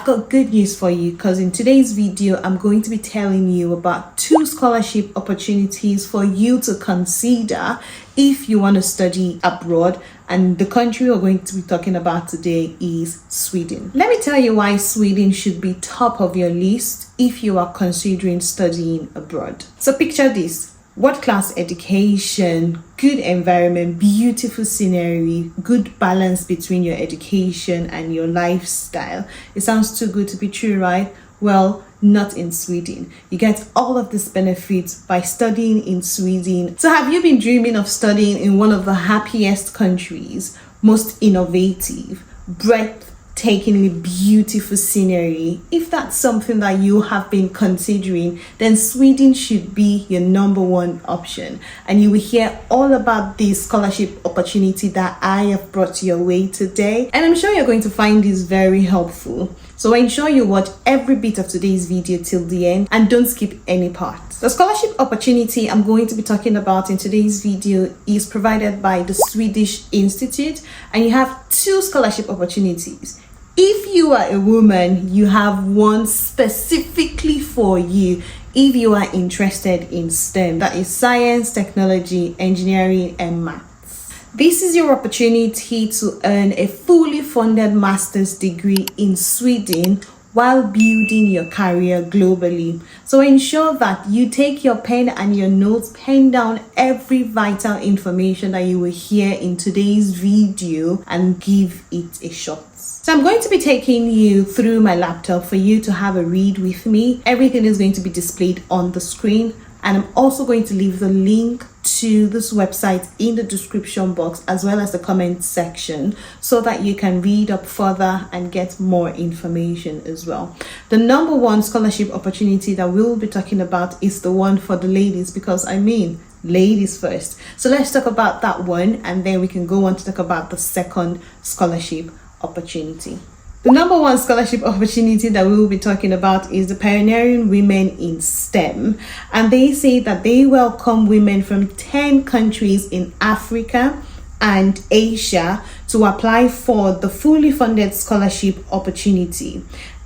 got good news for you, because in today's video I'm going to be telling you about 2 scholarship opportunities for you to consider if you want to study abroad. And the country we're going to be talking about today is Sweden. Let me tell you why Sweden should be top of your list if you are considering studying abroad. So picture this: world-class education, good environment, beautiful scenery, good balance between your education and your lifestyle. It sounds too good to be true, right? Well, not in Sweden. You get all of these benefits by studying in Sweden. So have you been dreaming of studying in one of the happiest countries, most innovative, breathtakingly beautiful scenery? If that's something that you have been considering, then Sweden should be your number one option. And you will hear all about this scholarship opportunity that I have brought your way today. And I'm sure you're going to find this very helpful. So ensure you watch every bit of today's video till the end and don't skip any part. The scholarship opportunity I'm going to be talking about in today's video is provided by the Swedish Institute, and you have 2 scholarship opportunities. If you are a woman, you have one specifically for you if you are interested in STEM, that is science, technology, engineering, and math. This is your opportunity to earn a fully funded master's degree in Sweden while building your career globally. So ensure that you take your pen and your notes, pen down every vital information that you will hear in today's video and give it a shot. So I'm going to be taking you through my laptop for you to have a read with me. Everything is going to be displayed on the screen, and I'm also going to leave the link to this website in the description box as well as the comment section so that you can read up further and get more information as well. The number one scholarship opportunity that we'll be talking about is the one for the ladies, because ladies first. So let's talk about that one, and then we can go on to talk about the second scholarship opportunity. The number one scholarship opportunity that we will be talking about is the Pioneering Women in STEM. And they say that they welcome women from 10 countries in Africa and Asia to apply for the fully funded scholarship opportunity.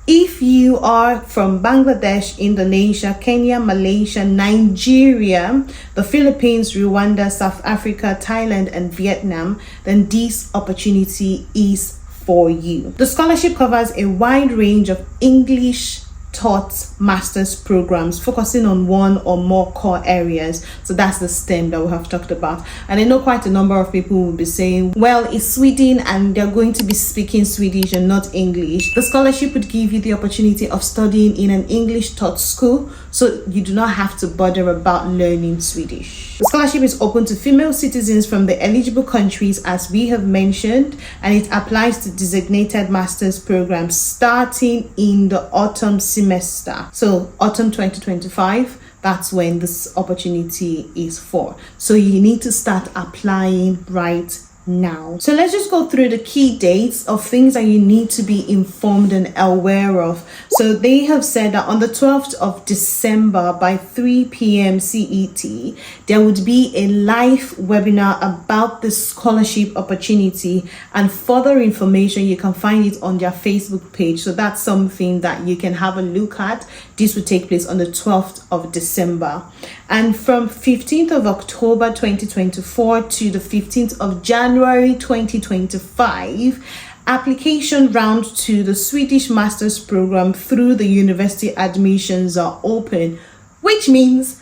If you are from Bangladesh, Indonesia, Kenya, Malaysia, Nigeria, the Philippines, Rwanda, South Africa, Thailand, and Vietnam, then this opportunity is for you. The scholarship covers a wide range of English taught master's programs focusing on one or more core areas. So that's the STEM that we have talked about. And I know quite a number of people will be saying, well, it's Sweden and they're going to be speaking Swedish and not English. The scholarship would give you the opportunity of studying in an English taught school, so you do not have to bother about learning Swedish. The scholarship is open to female citizens from the eligible countries, as we have mentioned, and it applies to designated master's programs starting in the autumn semester. So autumn 2025, that's when this opportunity is for. So you need to start applying right now. So let's just go through the key dates of things that you need to be informed and aware of. So they have said that on the 12th of December by 3 p.m. CET, there would be a live webinar about the scholarship opportunity, and further information you can find it on their Facebook page. So that's something that you can have a look at. This will take place on the 12th of December. And from 15th of October 2024 to the 15th of January 2025, application round to the Swedish Master's Program through the university admissions are open, which means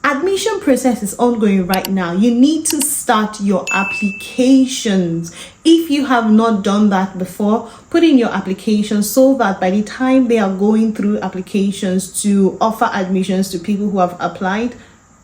admission process is ongoing right now. You need to start your applications. If you have not done that before, put in your application so that by the time they are going through applications to offer admissions to people who have applied,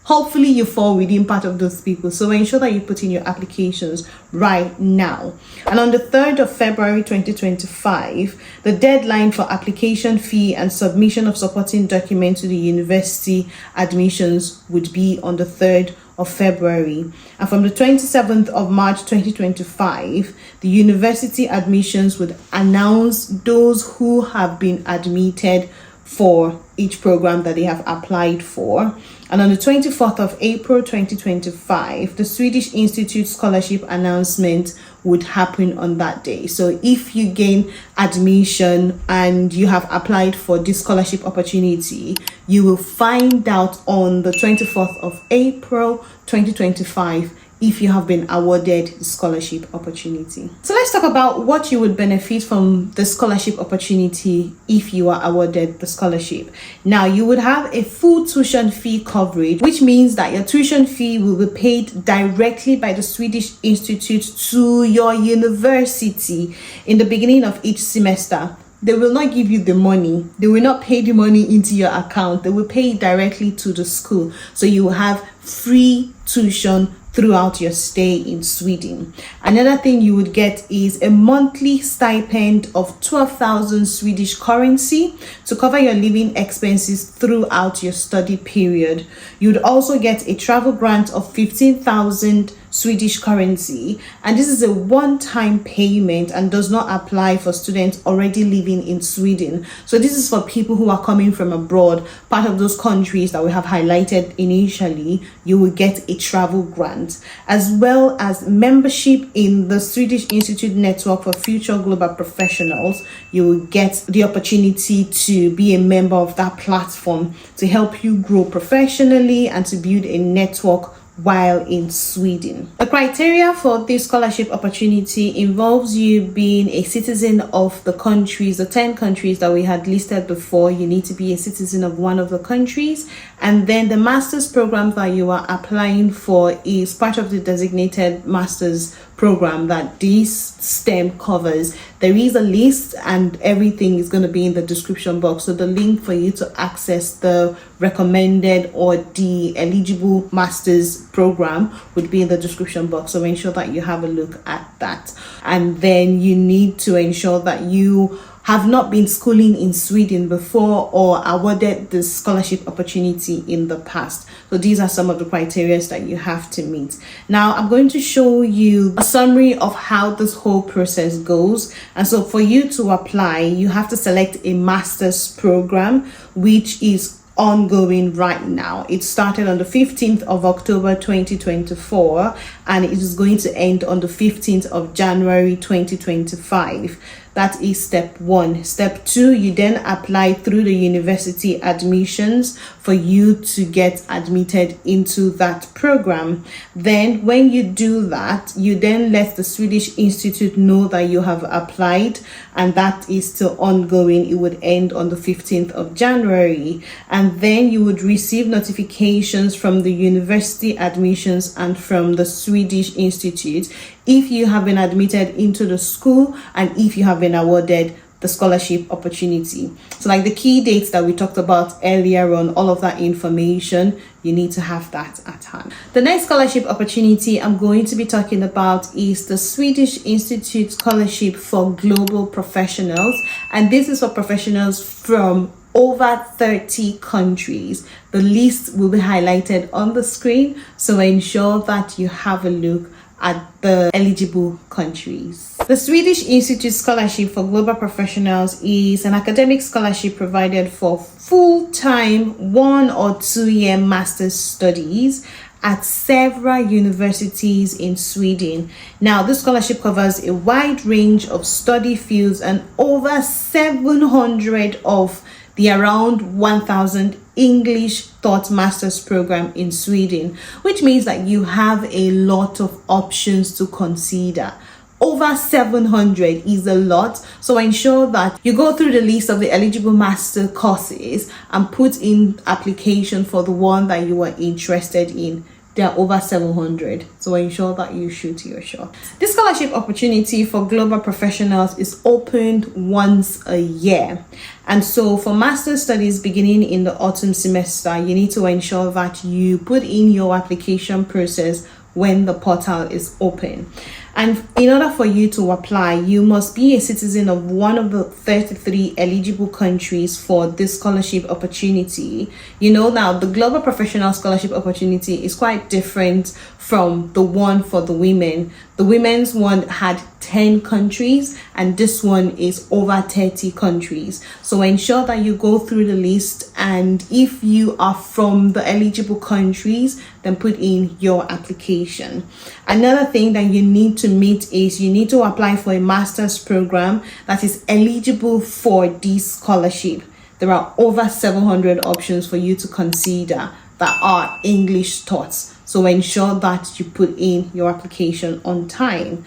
hopefully you fall within part of those people. So ensure that you put in your applications right now. And on the 3rd of February 2025, the deadline for application fee and submission of supporting documents to the university admissions would be on the 3rd of February. And from the 27th of March 2025, the university admissions would announce those who have been admitted for each program that they have applied for. And on the 24th of April 2025, the Swedish Institute scholarship announcement would happen on that day. So if you gain admission and you have applied for this scholarship opportunity, you will find out on the 24th of April 2025 if you have been awarded the scholarship opportunity. So let's talk about what you would benefit from the scholarship opportunity if you are awarded the scholarship. Now, you would have a full tuition fee coverage, which means that your tuition fee will be paid directly by the Swedish Institute to your university in the beginning of each semester. They will not give you the money. They will not pay the money into your account. They will pay it directly to the school. So you will have free tuition throughout your stay in Sweden. Another thing you would get is a monthly stipend of 12,000 Swedish currency to cover your living expenses throughout your study period. You would also get a travel grant of 15,000 Swedish currency, and this is a one-time payment and does not apply for students already living in Sweden. So this is for people who are coming from abroad, part of those countries that we have highlighted initially. You will get a travel grant, as well as membership in the Swedish Institute Network for Future Global Professionals. You will get the opportunity to be a member of that platform to help you grow professionally and to build a network while in Sweden. The criteria for this scholarship opportunity involves you being a citizen of the countries, the 10 countries that we had listed before. You need to be a citizen of one of the countries, and then the master's program that you are applying for is part of the designated master's program that this STEM covers. There is a list and everything is going to be in the description box. So the link for you to access the recommended or the eligible master's program would be in the description box. So ensure that you have a look at that. And then you need to ensure that you have not been schooling in Sweden before or awarded the scholarship opportunity in the past. So these are some of the criteria that you have to meet. Now, I'm going to show you a summary of how this whole process goes. And so for you to apply, you have to select a master's program, which is ongoing right now. It started on the 15th of October 2024 and it is going to end on the 15th of January 2025. That is step one. Step two, you then apply through the university admissions for you to get admitted into that program. Then when you do that, you then let the Swedish Institute know that you have applied, and that is still ongoing. It would end on the 15th of January. And then you would receive notifications from the university admissions and from the Swedish Institute if you have been admitted into the school and if you have been awarded the scholarship opportunity. So like the key dates that we talked about earlier on, all of that information, you need to have that at hand. The next scholarship opportunity I'm going to be talking about is the Swedish Institute Scholarship for Global Professionals, and this is for professionals from over 30 countries. The list will be highlighted on the screen, so ensure that you have a look at the eligible countries. The Swedish Institute Scholarship for Global Professionals is an academic scholarship provided for full-time 1 or 2 year master's studies at several universities in Sweden. Now, this scholarship covers a wide range of study fields and over 700 of the around 1,000 English taught master's program in Sweden, which means that you have a lot of options to consider. Over 700 is a lot, so ensure that you go through the list of the eligible master courses and put in application for the one that you are interested in. There are over 700, so ensure that you shoot your shot. This scholarship opportunity for global professionals is opened once a year, and so for master's studies beginning in the autumn semester, you need to ensure that you put in your application process when the portal is open. And in order for you to apply, you must be a citizen of one of the 33 eligible countries for this scholarship opportunity. You know, now the Global Professional Scholarship opportunity is quite different from the one for the women. The women's one had 10 countries and this one is over 30 countries. So ensure that you go through the list, and if you are from the eligible countries, then put in your application. Another thing that you need to meet is you need to apply for a master's program that is eligible for this scholarship. There are over 700 options for you to consider that are English taught. So ensure that you put in your application on time.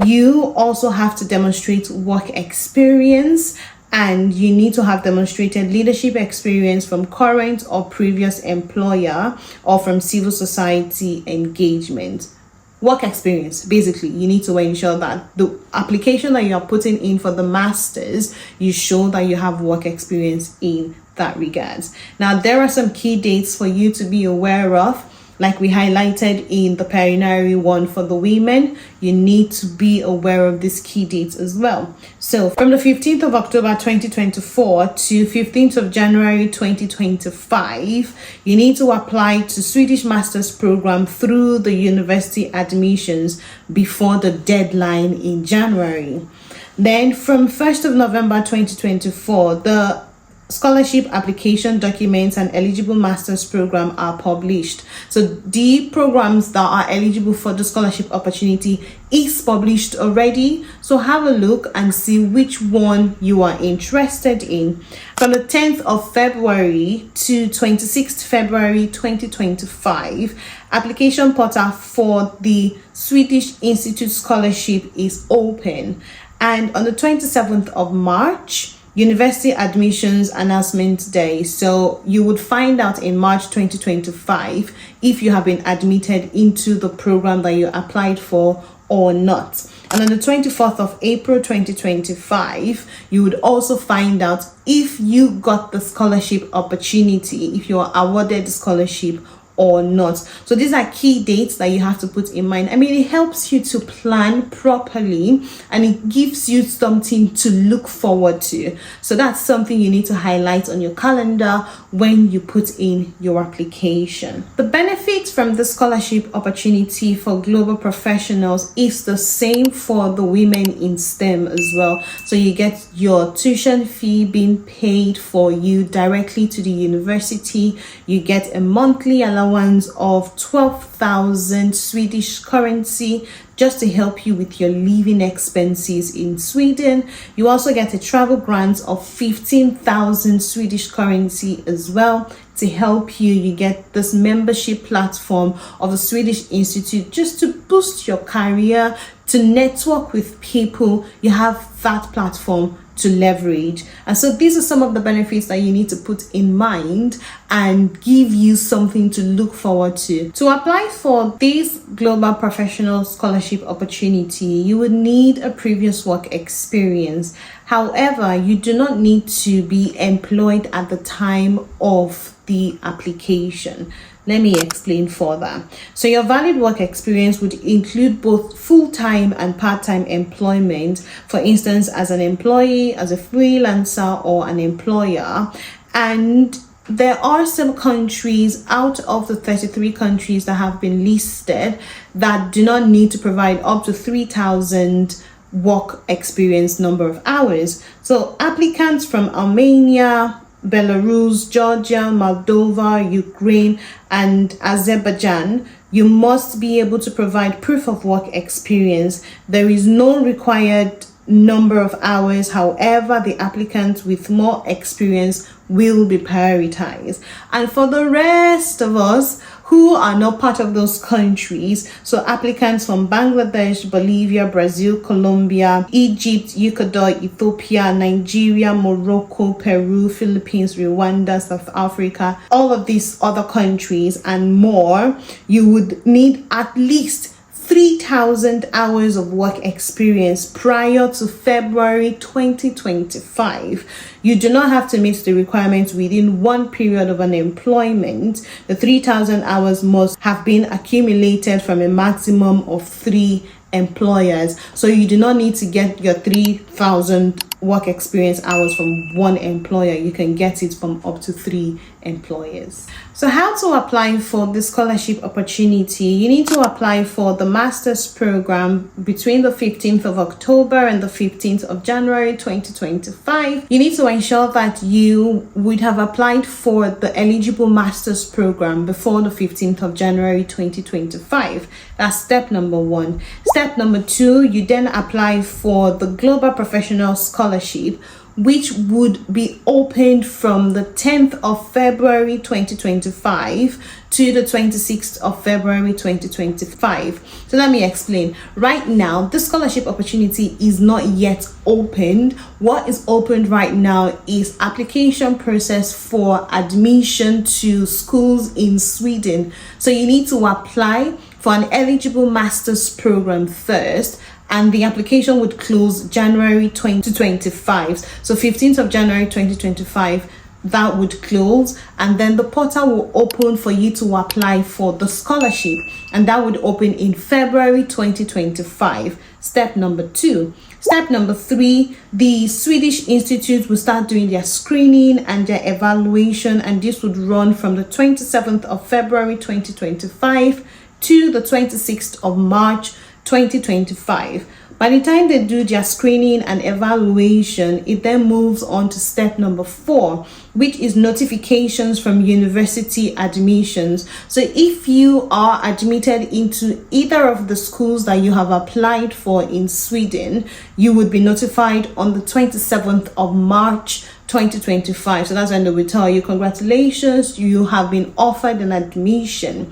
You also have to demonstrate work experience, and you need to have demonstrated leadership experience from current or previous employer or from civil society engagement. Work experience, basically, you need to ensure that the application that you are putting in for the masters, you show that you have work experience in that regards. Now, there are some key dates for you to be aware of. Like we highlighted in the perinary one for the women, you need to be aware of these key dates as well. So from the 15th of October 2024 to 15th of January 2025, you need to apply to Swedish Masters Program through the university admissions before the deadline in January. Then from 1st of November 2024, the scholarship application documents and eligible master's program are published. So the programs that are eligible for the scholarship opportunity is published already. So have a look and see which one you are interested in. From the 10th of February to 26th February 2025, application portal for the Swedish Institute scholarship is open. And on the 27th of March, University admissions announcement day. So you would find out in March 2025 if you have been admitted into the program that you applied for or not. And on the 24th of April 2025, you would also find out if you got the scholarship opportunity, if you are awarded the scholarship or not. So these are key dates that you have to put in mind. I mean, it helps you to plan properly and it gives you something to look forward to. So that's something you need to highlight on your calendar when you put in your application. The benefits from the scholarship opportunity for global professionals is the same for the women in STEM as well. So you get your tuition fee being paid for you directly to the university. You get a monthly allowance of 12,000 Swedish currency just to help you with your living expenses in Sweden. You also get a travel grant of 15,000 Swedish currency as well to help you. You get this membership platform of the Swedish Institute just to boost your career, to network with people. You have that platform to leverage. And so these are some of the benefits that you need to put in mind and give you something to look forward to. To apply for this global professional scholarship opportunity, you would need a previous work experience. However, you do not need to be employed at the time of the application. Let me explain further. So your valid work experience would include both full-time and part-time employment, for instance, as an employee, as a freelancer, or an employer. And there are some countries out of the 33 countries that have been listed that do not need to provide up to 3,000 work experience number of hours. So applicants from Armenia, Belarus, Georgia, Moldova, Ukraine, and Azerbaijan, you must be able to provide proof of work experience. There is no required number of hours. However, the applicants with more experience will be prioritized. And for the rest of us who are not part of those countries, so applicants from Bangladesh, Bolivia, Brazil, Colombia, Egypt, Ecuador, Ethiopia, Nigeria, Morocco, Peru, Philippines, Rwanda, South Africa, all of these other countries and more, you would need at least 3,000 hours of work experience prior to February 2025. You do not have to meet the requirements within one period of unemployment. The 3,000 hours must have been accumulated from a maximum of 3 employers. So you do not need to get your 3,000 work experience hours from one employer. You can get it from up to 3 employers. So how to apply for the scholarship opportunity? You need to apply for the master's program between the 15th of October and the 15th of January 2025. You need to ensure that you would have applied for the eligible master's program before the 15th of January 2025. That's step number 1. Step number 2, you then apply for the Global Professional Scholarship, which would be opened from the 10th of February 2025 to the 26th of February 2025. So let me explain. Right now, the scholarship opportunity is not yet opened. What is opened right now is application process for admission to schools in Sweden. So you need to apply for an eligible master's program first, and the application would close January 2025. So 15th of January 2025, that would close, and then the portal will open for you to apply for the scholarship, and that would open in February 2025. Step number 2. Step number 3, the Swedish Institute will start doing their screening and their evaluation, and this would run from the 27th of February 2025 to the 26th of March 2025. By the time they do their screening and evaluation, it then moves on to step number 4, which is notifications from university admissions. So if you are admitted into either of the schools that you have applied for in Sweden, you would be notified on the 27th of March 2025. So that's when they will tell you, congratulations, you have been offered an admission.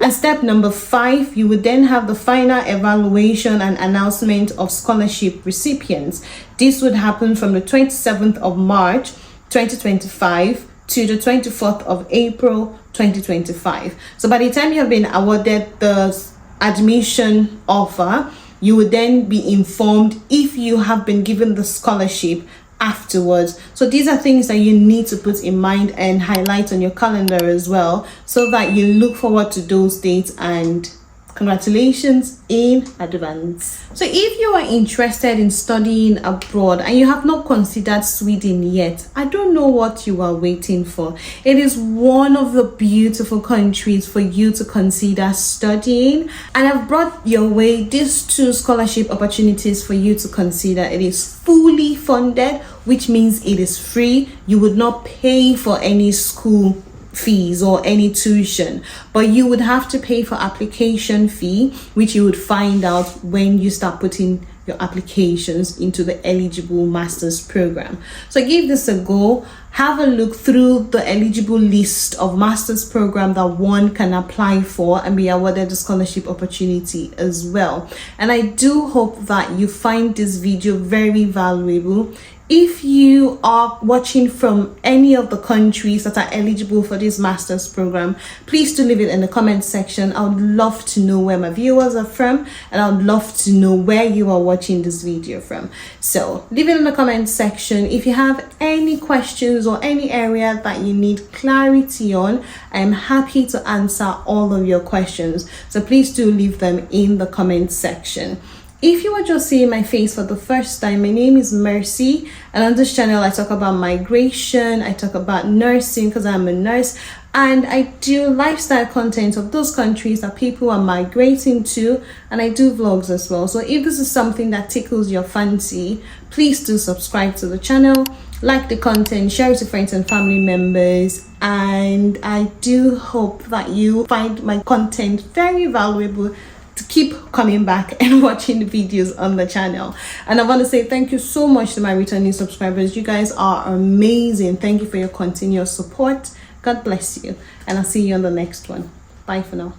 And step number 5, you would then have the final evaluation and announcement of scholarship recipients. This would happen from the 27th of March 2025 to the 24th of April 2025. So by the time you have been awarded the admission offer, you would then be informed if you have been given the scholarship afterwards. So these are things that you need to put in mind and highlight on your calendar as well, so that you look forward to those dates, and congratulations in advance. So if you are interested in studying abroad and you have not considered Sweden yet, I don't know what you are waiting for. It is one of the beautiful countries for you to consider studying, and I've brought your way these 2 scholarship opportunities for you to consider. It is fully funded, which means it is free. You would not pay for any school fees or any tuition, but you would have to pay for application fee, which you would find out when you start putting your applications into the eligible master's program. So give this a go. Have a look through the eligible list of master's program that one can apply for and be awarded the scholarship opportunity as well. And I do hope that you find this video very valuable. If you are watching from any of the countries that are eligible for this master's program, please do leave it in the comment section. I would love to know where my viewers are from, and I would love to know where you are watching this video from. So leave it in the comment section. If you have any questions or any area that you need clarity on, I am happy to answer all of your questions. So please do leave them in the comment section. If you are just seeing my face for the first time, my name is Mercy, and on this channel I talk about migration, I talk about nursing because I'm a nurse, and I do lifestyle content of those countries that people are migrating to, and I do vlogs as well. So if this is something that tickles your fancy, please do subscribe to the channel, like the content, share it to friends and family members, and I do hope that you find my content very valuable to keep coming back and watching the videos on the channel. And I want to say thank you so much to my returning subscribers. You guys are amazing. Thank you for your continuous support. God bless you, and I'll see you on the next one. Bye for now.